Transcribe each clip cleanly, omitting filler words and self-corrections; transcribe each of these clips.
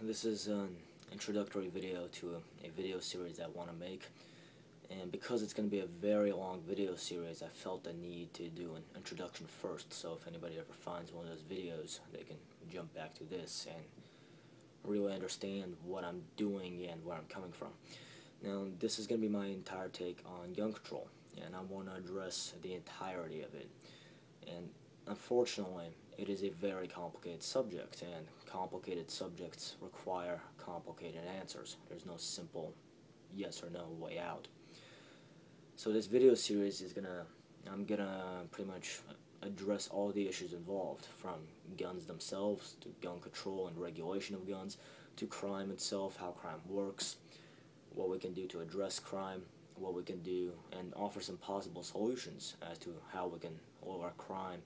This is an introductory video to a video series I want to make, and because it's going to be a very long video series, I felt the need to do an introduction first, so if anybody ever finds one of those videos, they can jump back to this and really understand what I'm doing and where I'm coming from. Now, this is going to be my entire take on gun control, and I want to address the entirety of it. And unfortunately, it is a very complicated subject, and complicated subjects require complicated answers. There's no simple yes or no way out. So this video series I'm gonna pretty much address all the issues involved, from guns themselves, to gun control and regulation of guns, to crime itself, how crime works, what we can do to address crime, what we can do, and offer some possible solutions as to how we can lower crime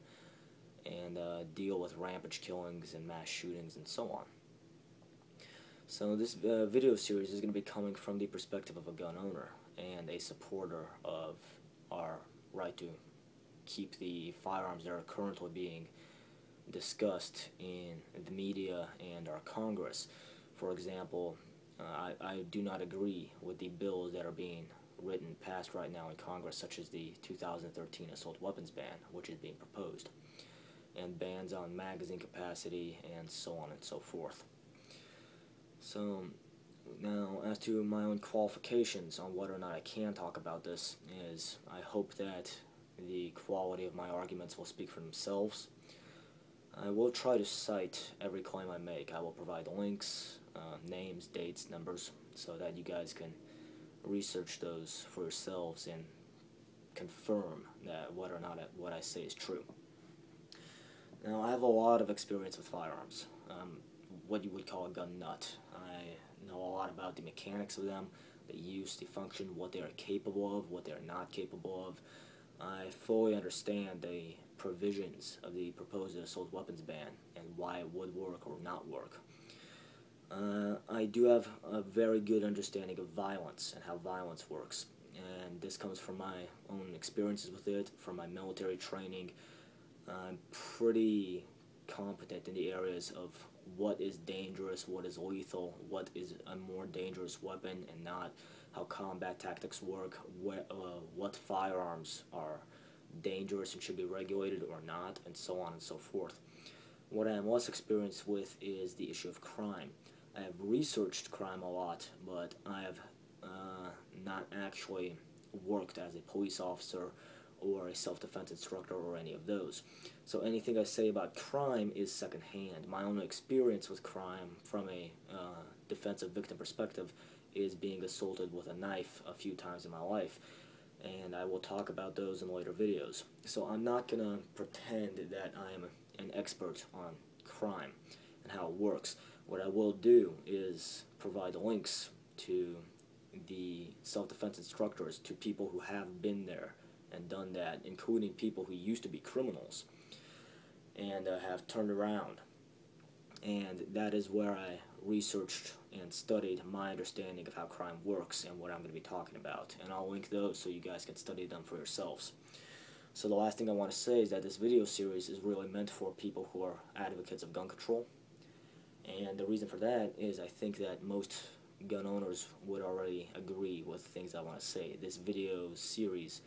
and deal with rampage killings and mass shootings and so on. So this video series is going to be coming from the perspective of a gun owner and a supporter of our right to keep the firearms that are currently being discussed in the media and our Congress. For example, I do not agree with the bills that are being passed right now in Congress, such as the 2013 assault weapons ban, which is being proposed, and bans on magazine capacity and so on and so forth. So now, as to my own qualifications on whether or not I can talk about this, is I hope that the quality of my arguments will speak for themselves. I will try to cite every claim I make. I will provide links, names, dates, numbers, so that you guys can research those for yourselves and confirm that whether or not what I say is true. Now, I have a lot of experience with firearms. What you would call a gun nut. I know a lot about the mechanics of them, the use, the function, what they are capable of, what they are not capable of. I fully understand the provisions of the proposed assault weapons ban and why it would work or not work. I do have a very good understanding of violence and how violence works, and this comes from my own experiences with it, from my military training. I'm pretty competent in the areas of what is dangerous, what is lethal, what is a more dangerous weapon and not, how combat tactics work, what firearms are dangerous and should be regulated or not, and so on and so forth. What I am less experienced with is the issue of crime. I have researched crime a lot, but I have not actually worked as a police officer or a self-defense instructor or any of those. So anything I say about crime is secondhand. My own experience with crime from a defensive victim perspective is being assaulted with a knife a few times in my life, and I will talk about those in later videos. So I'm not going to pretend that I am an expert on crime and how it works. What I will do is provide links to the self-defense instructors, to people who have been there and done that, including people who used to be criminals and have turned around. And that is where I researched and studied my understanding of how crime works and what I'm going to be talking about. And I'll link those so you guys can study them for yourselves. So the last thing I want to say is that this video series is really meant for people who are advocates of gun control. And the reason for that is I think that most gun owners would already agree with things I want to say. This video series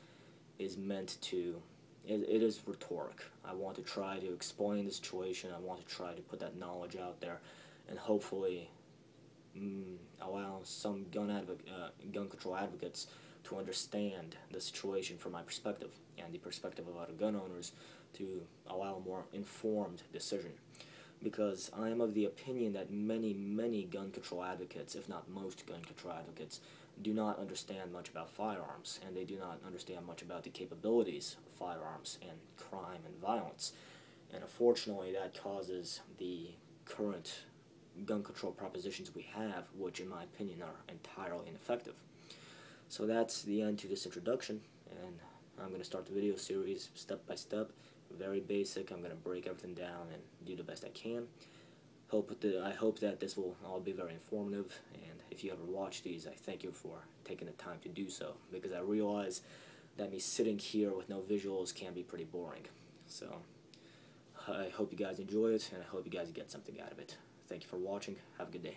is meant to, it is rhetoric. I want to try to explain the situation. I want to try to put that knowledge out there and hopefully allow some gun control advocates to understand the situation from my perspective and the perspective of other gun owners, to allow a more informed decision. Because I am of the opinion that many gun control advocates, if not most gun control advocates, do not understand much about firearms, and they do not understand much about the capabilities of firearms and crime and violence. And unfortunately, that causes the current gun control propositions we have, which in my opinion are entirely ineffective. So that's the end to this introduction, and I'm going to start the video series step by step, very basic. I'm going to break everything down and do the best I can. I hope that this will all be very informative, and if you ever watch these, I thank you for taking the time to do so, because I realize that me sitting here with no visuals can be pretty boring. So I hope you guys enjoy it, and I hope you guys get something out of it. Thank you for watching. Have a good day.